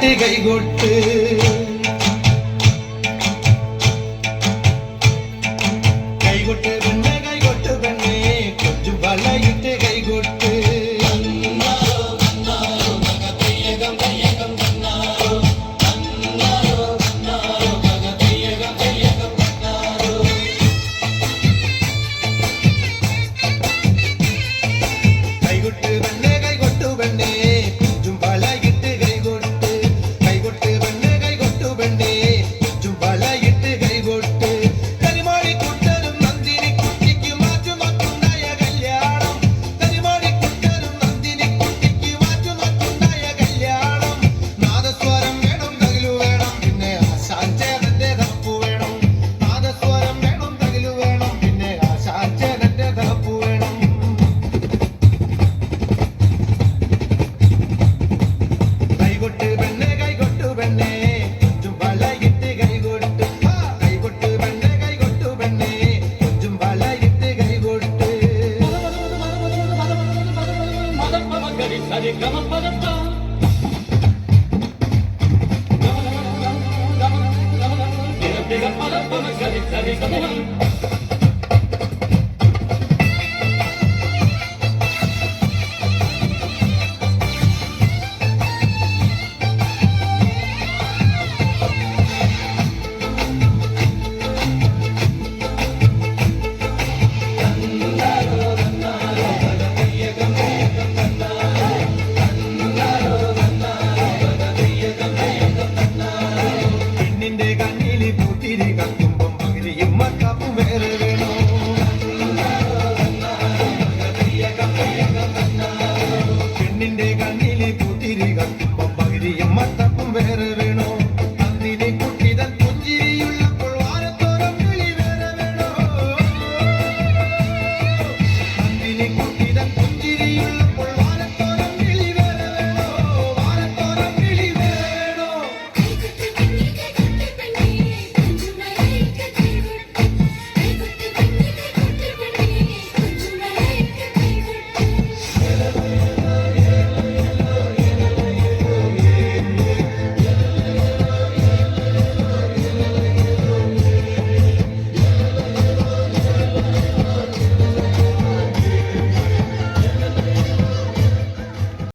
വളയിട്ട് കൈകൊട്ട് കൈകൊട്ട് പെണ്ണെ കൈകൊട്ട് പെണ്ണെ കൊഞ്ചും വളയിട്ട് കൈകൊട്ട് കൈകൊട്ട് പെണ്ണെ കൈകൊട്ടു പെണ്ണെ കൊഞ്ചും വളയിട്ട് കൈകൊട്ട് കൈകൊട്ട് പെണ്ണെ കൈകൊട്ടു പെണ്ണെ കൊഞ്ചും വളയിട്ട് കൈകൊട്ട് കരിമാടിക്കുട്ടനും നന്ദിനി കുട്ടിക്ക് മാറ്റുമാറ്റുണ്ടായ കല്യാണം കരിമാടിക്കുട്ടനും നന്ദിനി കുട്ടിക്ക് മാറ്റുമാറ്റുണ്ടായ കല്യാണം നാദസ്വരം വേണം തകിലു വേണം പിന്നെ ആശാഞ്ചേതന്റെ തപ്പു വേണം നാദസ്വരം വേണം തകിലു വേണം പിന്നെ ആശാഞ്ചേതന്റെ തപ്പു വേണം കൈകൊട്ട് പെണ്ണെ കൈകൊട്ടു പെണ്ണെ കൊഞ്ചും വളയിട്ട് കൈകൊട്ട് കൈകൊട്ട് പെണ്ണെ കൈകൊട്ടു പെണ്ണെ കൊഞ്ചും വളയിട്ട് കൈകൊട്ട് പെണ്ണിന്റെ കണ്ണില് പൂത്തിരി കത്തുമ്പം പകിരിയും മക്കാപ്പും വേറെ വേണോ പെണ്ണിന്റെ കണ്ണില് പൂത്തിരി കത്തുമ്പം പകിരിയും മക്കാപ്പും വേറെ